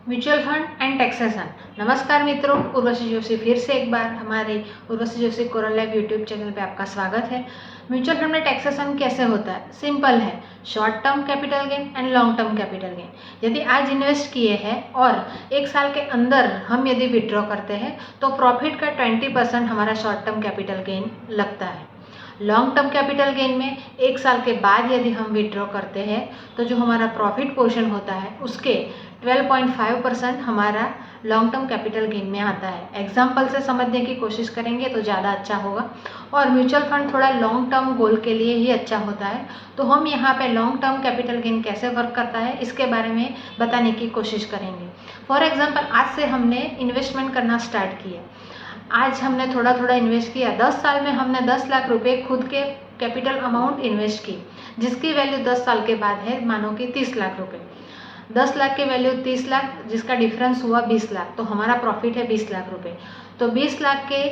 Mutual fund and taxation. नमस्कार मित्रों, उर्वशी जोशी फिर से एक बार हमारे Urvashi Joshi coral live YouTube channel पे आपका स्वागत है। म्यूचुअल फंड में टैक्सेशन कैसे होता है? सिंपल है, short term capital gain and long term capital gain. यदि आज इन्वेस्ट किए हैं और एक साल के अंदर हम यदि विड्रॉ करते हैं तो प्रॉफिट का 20% हमारा शॉर्ट टर्म कैपिटल गेन लगता है। लॉन्ग टर्म कैपिटल गेन में एक साल के बाद यदि हम विड्रॉ करते हैं तो जो हमारा प्रॉफिट पोर्शन होता है उसके 12.5% हमारा लॉन्ग टर्म कैपिटल गेन में आता है। एग्जाम्पल से समझने की कोशिश करेंगे तो ज़्यादा अच्छा होगा। और म्यूचुअल फंड थोड़ा लॉन्ग टर्म गोल के लिए ही अच्छा होता है, तो हम यहाँ पे लॉन्ग टर्म कैपिटल गेन कैसे वर्क करता है इसके बारे में बताने की कोशिश करेंगे। फॉर एग्जाम्पल, आज से हमने इन्वेस्टमेंट करना स्टार्ट किया। आज हमने थोड़ा थोड़ा इन्वेस्ट किया। 10 साल में हमने 10 लाख रुपए खुद के कैपिटल अमाउंट इन्वेस्ट की, जिसकी वैल्यू 10 साल के बाद है मानो कि 30 लाख रुपए। 10 लाख की वैल्यू 30 लाख, जिसका डिफरेंस हुआ 20 लाख, तो हमारा प्रॉफिट है 20 लाख रुपए। तो 20 लाख के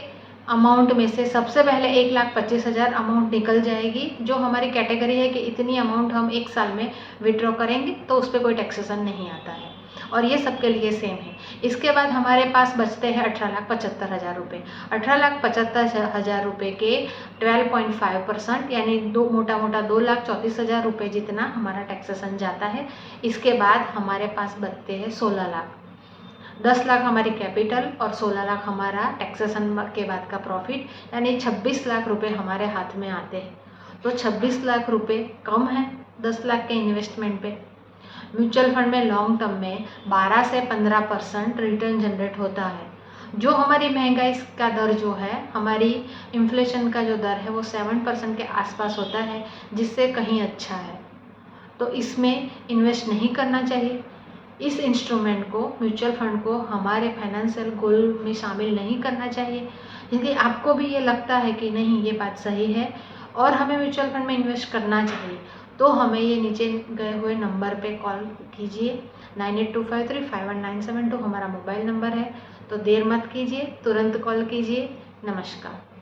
अमाउंट में से सबसे पहले 1,25,000 अमाउंट निकल जाएगी, जो हमारी कैटेगरी है कि इतनी अमाउंट हम एक साल में विड्रॉ करेंगे तो उस पर कोई टैक्सेशन नहीं आता है, और ये सबके लिए सेम है। इसके बाद हमारे पास बचते हैं 18,75,000 रुपये। 18,75,000 रुपये के 12.5% यानी मोटा मोटा 2,34,000 रुपये जितना हमारा टैक्सेशन जाता है। इसके बाद हमारे पास बचते हैं 16 लाख। 10 लाख हमारी कैपिटल और 16 लाख हमारा टैक्सेशन के बाद का प्रॉफिट, यानी 26 लाख रुपए हमारे हाथ में आते हैं। तो 26 लाख रुपए कम है 10 लाख के इन्वेस्टमेंट पे। म्यूचुअल फंड में लॉन्ग टर्म में 12 से 15% रिटर्न जनरेट होता है। जो हमारी महंगाई का दर जो है, हमारी इन्फ्लेशन का जो दर है वो 7% के आसपास होता है, जिससे कहीं अच्छा है। तो इसमें इन्वेस्ट नहीं करना चाहिए। इस इंस्ट्रूमेंट को, म्यूचुअल फंड को हमारे फाइनेंशियल गोल में शामिल नहीं करना चाहिए। यदि आपको भी ये लगता है कि नहीं ये बात सही है और हमें म्यूचुअल फंड में इन्वेस्ट करना चाहिए, तो हमें ये नीचे गए हुए नंबर पे कॉल कीजिए। 9825351972 हमारा मोबाइल नंबर है। तो देर मत कीजिए, तुरंत कॉल कीजिए। नमस्कार।